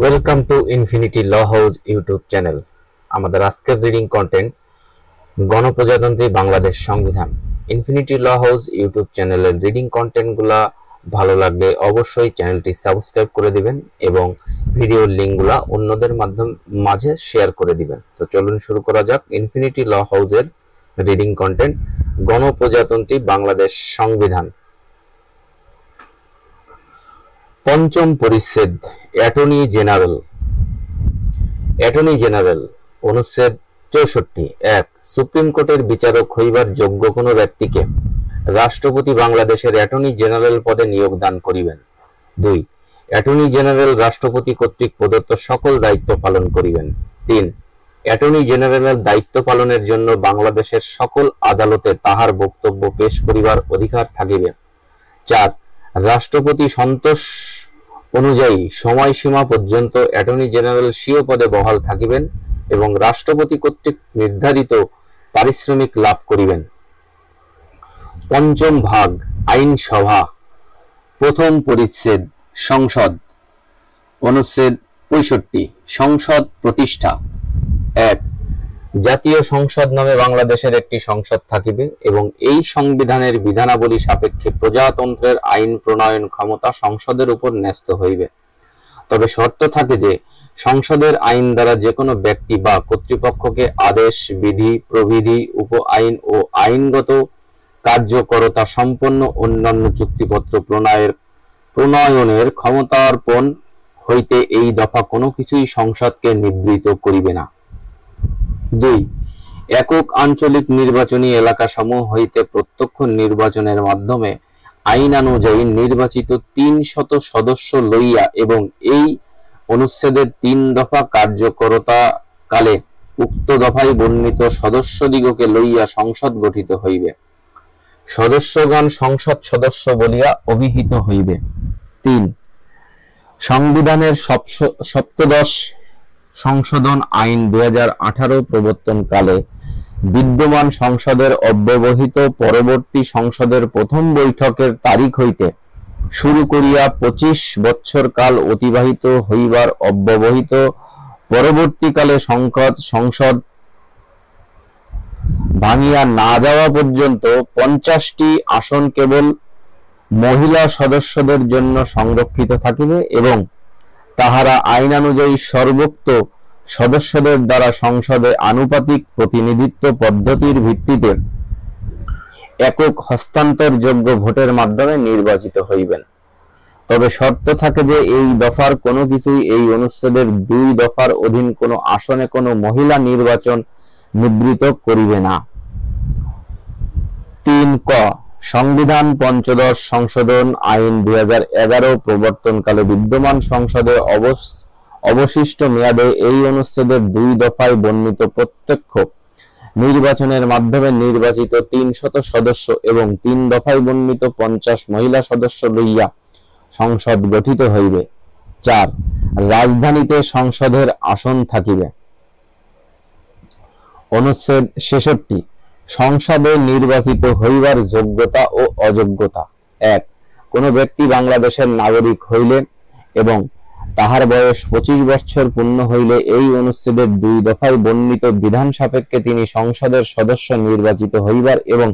Welcome to infinity law house YouTube channel. আমাদের আজকের reading content গণপ্রজাতন্ত্রী বাংলাদেশ সংবিধান। ইনফিনিটি ল হাউস ইউটিউব চ্যানেলের রিডিং কন্টেন্টগুলা ভালো লাগলে অবশ্যই চ্যানেলটি সাবস্ক্রাইব করে দিবেন এবং ভিডিওর লিঙ্কগুলা অন্যদের মাঝে শেয়ার করে দিবেন। তো চলুন শুরু করা যাক ইনফিনিটি ল হাউসের রিডিং কন্টেন্ট গণপ্রজাতন্ত্রী বাংলাদেশ সংবিধান। পঞ্চম পরিচ্ছেদ অ্যাটর্নি জেনারেল। অ্যাটর্নি জেনারেল অনুচ্ছেদ 64। 1. সুপ্রিম কোর্টের বিচারক হইবার যোগ্য কোন ব্যক্তিকে রাষ্ট্রপতি বাংলাদেশের অ্যাটর্নি জেনারেল পদে নিয়োগ দান করিবেন। 2. অ্যাটর্নি জেনারেল রাষ্ট্রপতি কর্তৃক প্রদত্ত সকল দায়িত্ব পালন করিবেন। 3. অ্যাটর্নি জেনারেলের দায়িত্ব পালনের জন্য বাংলাদেশের সকল আদালতে তাহার বক্তব্য পেশ করিবার অধিকার থাকিবে। 4. রাষ্ট্রপতি সন্তোষ অনুযায়ী সময়সীমা পর্যন্ত অ্যাটর্নি জেনারেল স্বীয় পদে বহাল থাকিবেন এবং রাষ্ট্রপতি কর্তৃক নির্ধারিত পারিশ্রমিক লাভ করিবেন। পঞ্চম ভাগ আইনসভা। প্রথম পরিচ্ছেদ সংসদ। অনুচ্ছেদ 65। সংসদ প্রতিষ্ঠা। 1. জাতীয় সংসদ নামে বাংলাদেশের একটি সংসদ থাকিবে এবং এই সংবিধানের বিধানাবলী সাপেক্ষে প্রজাতন্ত্রের আইন প্রণয়ন ক্ষমতা সংসদের উপর ন্যস্ত হইবে। তবে শর্ত থাকে যে সংসদের আইন দ্বারা যে কোনো ব্যক্তি বা কর্তৃপক্ষকে আদেশ, বিধি, প্রবিধি, উপ আইন ও আইনগত কার্যকরতা সম্পন্ন অন্যান্য চুক্তিপত্র প্রণয়নের ক্ষমতার্পণ হইতে এই দফা কোনো কিছুই সংসদকে নিবৃত্ত করিবে না। 2. একক আঞ্চলিক নির্বাচনী এলাকা সমূহ হইতে প্রত্যক্ষ নির্বাচনের মাধ্যমে আইনানুযায়ী নির্বাচিত 300 সদস্য লইয়া এবং এই অনুচ্ছেদের 3 দফা কার্যকরতা কালে উক্ত দফায় বর্ণিত সদস্যদিগকে লইয়া সংসদ গঠিত হইবে। সদস্যগণ সংসদ সদস্য বলিয়া অভিহিত হইবে। 3. সংবিধানের সপ্তদশ সংশোধন আইন 2018 প্রবর্তন কালে বিদ্যমান সংসদের অব্যবহিত পরবর্তী সংসদের প্রথম বৈঠকের তারিখ হইতে শুরু করিয়া 25 বৎসর কাল অতিবাহিত হইবার অব্যবহিত পরবর্তীকালে সংসদ ভাঙিয়া না যাওয়া পর্যন্ত 50টি আসন কেবল মহিলা সদস্যদের জন্য সংরক্ষিত থাকিবে এবং তাহারা আইনানুযায়ী সর্বোক্ত সদস্যদের দ্বারা সংসদে আনুপাতিক প্রতিনিধিত্ব পদ্ধতির ভিত্তিতে একক হস্তান্তরযোগ্য ভোটের মাধ্যমে নির্বাচিত হইবেন। তবে শর্ত থাকে যে এই দফার কোনো কিছুই এই অনুচ্ছেদের 2 দফার অধীন কোনো আসনে কোনো মহিলা নির্বাচন নিবৃত্ত করিবে না। 3 ক সংবিধান পঞ্চদশ সংশোধন আইন 2011 প্রবর্তনকালে বিদ্যমান সংসদে অবশিষ্ট মেয়াদে এই অনুচ্ছেদের 2 দফায় বর্ণিত প্রত্যক্ষ নির্বাচনের মাধ্যমে নির্বাচিত 300 সদস্য এবং 3 দফায় বর্ণিত 50 মহিলা সদস্য লইয়া সংসদ গঠিত হইবে। 4. রাজধানীতে সংসদের আসন থাকিবে। অনুচ্ছেদ 66। সংসদে নির্বাচিত হইবার যোগ্যতা ও অযোগ্যতা। 1. কোন ব্যক্তি বাংলাদেশের নাগরিক হইলে এবং তাহার বয়স 25 বৎসর পূর্ণ হইলে এই অনুচ্ছেদের 2 দফায় বর্ণিত বিধান সাপেক্ষে তিনি সংসদের সদস্য নির্বাচিত হইবার এবং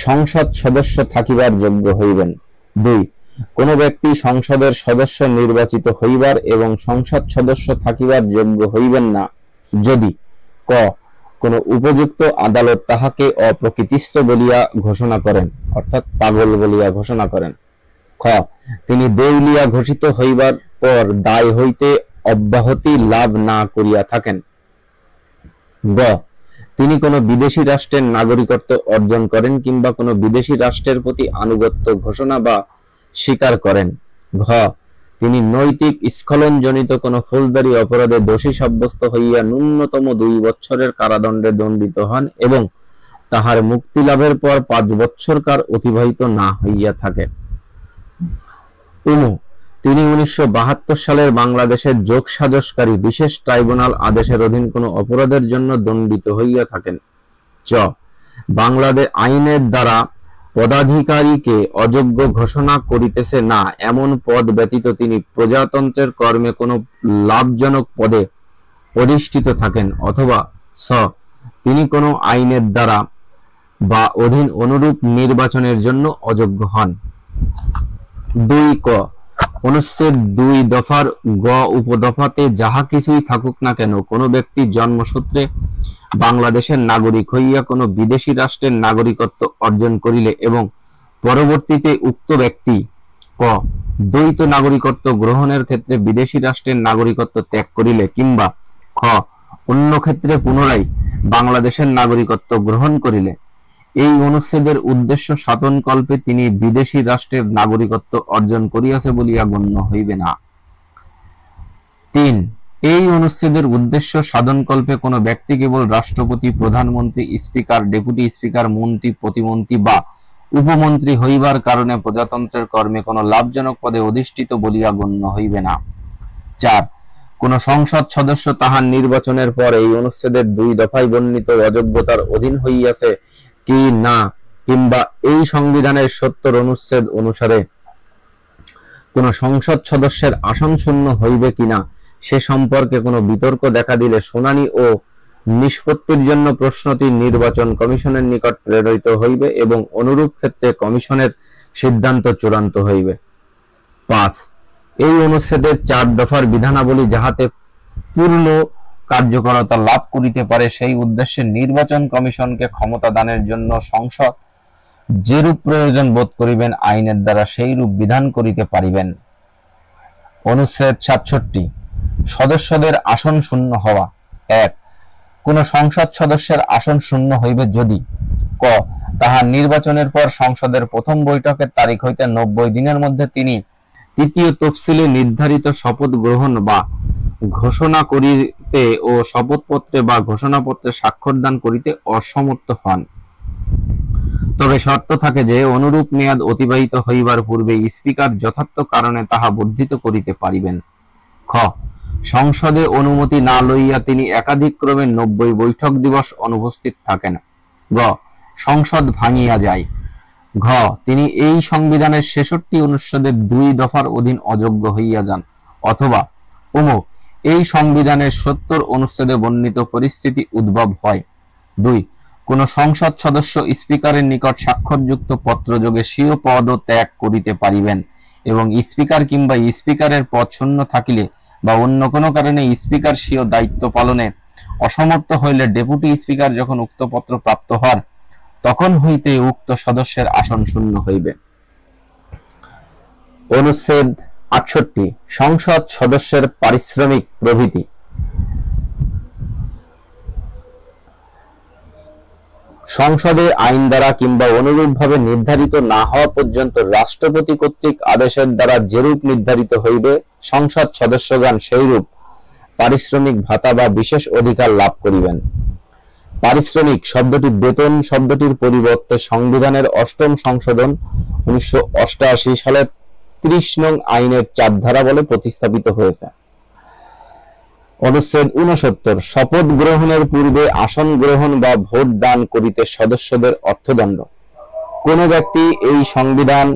সংসদ সদস্য থাকিবার যোগ্য হইবেন। 2. কোন ব্যক্তি সংসদের সদস্য নির্বাচিত হইবার এবং সংসদ সদস্য থাকিবার যোগ্য হইবেন না যদি ক কোন উপযুক্ত আদালত তাহাকে অপ্রকৃতিস্থ বলিয়া ঘোষণা করেন, অর্থাৎ পাগল বলিয়া ঘোষণা করেন। খ তিনি দেউলিয়া ঘোষিত হইবার পর দায় হইতে অব্যাহতি লাভ না করিয়া থাকেন। গ তিনি কোন বিদেশী রাষ্ট্রের নাগরিকত্ব অর্জন করেন কিংবা কোন বিদেশী রাষ্ট্রের প্রতি আনুগত্য ঘোষণা বা স্বীকার করেন। ঘ তিনি নৈতিক স্খলনজনিত কোন ফৌজদারি অপরাধে দোষী সাব্যস্ত হইয়া ন্যূনতম 2 বৎসরের কারাদণ্ডে দণ্ডিত হন এবং তাহার মুক্তি লাভের পর 5 বৎসর কাল অতিবাহিত না হইয়া থাকে। তিনি 1972 সালের বাংলাদেশের যোগসাজশকারী বিশেষ ট্রাইব্যুনাল আদেশের অধীন কোন অপরাধের জন্য দণ্ডিত হইয়া থাকেন। চ বাংলাদেশ আইনের দ্বারা পদাধিকারীকে অযোগ্য ঘোষণা করিতেছে না, এমন পদ ব্যতীত তিনি প্রজাতন্ত্রের কর্মে কোনো লাভজনক পদে অধিষ্ঠিত থাকেন, অথবা ছ তিনি কোনো আইনের দ্বারা বা অধীন অনুরূপ নির্বাচনের জন্য অযোগ্য হন। 2 ক অনুচ্ছেদ 2 দফার গ উপদফাতে যাহা কিছুই থাকুক না কেন, কোনো ব্যক্তি জন্মসূত্রে বাংলাদেশের নাগরিক হইয়া কোনো বিদেশী রাষ্ট্রের নাগরিকত্ব অর্জন করিলে এবং পরবর্তীতে উক্ত ব্যক্তি ক দ্বৈত নাগরিকত্ব গ্রহণের ক্ষেত্রে বিদেশী রাষ্ট্রের নাগরিকত্ব ত্যাগ করিলে, কিংবা খ অন্য ক্ষেত্রে পুনরায় বাংলাদেশের নাগরিকত্ব গ্রহণ করিলে, এই অনুচ্ছেদের উদ্দেশ্য সাধনকল্পে তিনি বিদেশী রাষ্ট্রের নাগরিকত্ব অর্জন করিয়াছে বলিয়া গণ্য হইবে না। 3 এই অনুচ্ছেদের উদ্দেশ্য সাধনকল্পে কোনো ব্যক্তি কেবল রাষ্ট্রপতি, প্রধানমন্ত্রী, স্পিকার, ডেপুটি স্পিকার, মন্ত্রী, প্রতিমন্ত্রী বা উপমন্ত্রী হইবার কারণে প্রজাতন্ত্রের কর্মে কোনো লাভজনক পদে অধিষ্ঠিত বলিয়া গণ্য হইবে না। 4 কোন সংসদ সদস্য তাহার নির্বাচনের পর এই অনুচ্ছেদের 2 দফায় বর্ণিত অযোগ্যতার অধীন হইয়াছে কি না, কিংবা এই সংবিধানের 70 অনুচ্ছেদ অনুসারে কোন সংসদ সদস্যের আসন শূন্য হইবে কিনা সে সম্পর্কে কোনো বিতর্ক দেখা দিলে শুনানি ও নিষ্পত্তির জন্য প্রশ্নটি নির্বাচন কমিশনের নিকট প্রেরিত হইবে এবং অনুরূপ ক্ষেত্রে কমিশনের সিদ্ধান্ত চূড়ান্ত হইবে। 5 এই অনুচ্ছেদের 4 দফার বিধানাবলী যাহাতে পূর্ণ কার্যকরতা লাভ করিতে পারে সেই উদ্দেশ্যে নির্বাচন কমিশনকে ক্ষমতা দানের জন্য সংসদ যেরূপ প্রয়োজন বোধ করিবেন আইনের দ্বারা সেই রূপ বিধান করিতে পারিবেন। অনুচ্ছেদ 67 সদস্যদের আসন শূন্য হওয়া। 1 কোন সংসদ সদস্যের আসন শূন্য হইবে যদি ক তাহার নির্বাচনের পর সংসদের প্রথম বৈঠকের তারিখ হইতে 90 দিনের মধ্যে তিনি তৃতীয় তফসিলে নির্ধারিত শপথ গ্রহণ বা ঘোষণা করিতে ও শপথপত্রে বা ঘোষণাপত্রে স্বাক্ষর দান করিতে অসমর্থ হন, তবে শর্ত থাকে যে অনুরূপ মেয়াদ অতিবাহিত হইবার পূর্বে স্পিকার যথার্থ কারণে তাহা বর্ধিত করিতে পারিবেন। খ সংসদে অনুমতি না লইয়া তিনি একাধিক ক্রমে 90 বৈঠক দিবস অনুপস্থিত থাকেন। গ সংসদ ভাঙিয়া যায়। ঘ তিনি এই সংবিধানের 66 অনুচ্ছেদের 2 দফার অধীন অযোগ্য হইয়া যান, অথবা অমুক এই সংবিধানের 70 অনুচ্ছেদে বর্ণিত পরিস্থিতি উদ্ভব হয়। 2 কোন সংসদ সদস্য স্পিকারের নিকট স্বাক্ষরযুক্ত পত্রযোগে স্বীয় পদও ত্যাগ করিতে পারিবেন এবং স্পিকার কিংবা স্পিকারের পদ শূন্য থাকিলে বা অন্য কোনো কারণে স্পিকার স্বীয় দায়িত্ব পালনে অসমর্থ হইলে ডেপুটি স্পিকার যখন উক্ত পত্র প্রাপ্ত হন তখন হইতে উক্ত সদস্যের আসন শূন্য হইবে। অনুচ্ছেদ 68 সংসদ সদস্যের পারিশ্রমিক প্রভৃতি। সংসদে আইন দ্বারা কিংবা অনুরূপভাবে নির্ধারিত না হওয়া পর্যন্ত রাষ্ট্রপতি কর্তৃক আদেশের দ্বারা যেরূপ নির্ধারিত হইবে সংসদ সদস্যগণ সেইরূপ পারিশ্রমিক ভাতা বা বিশেষ অধিকার লাভ করিবেন। পারিশ্রমিক শব্দটি বেতন শব্দটির পরিবর্তে সংবিধানের 8ম সংশোধন 1988 সালে 30 নং আইনের 4 ধারা বলে প্রতিস্থাপিত হয়েছে। অনুচ্ছেদ 69 শপথ গ্রহণের পূর্বে আসন গ্রহণ বা ভোট দান করিতে সদস্যদের অর্থদণ্ড। কোন ব্যক্তি এই সংবিধান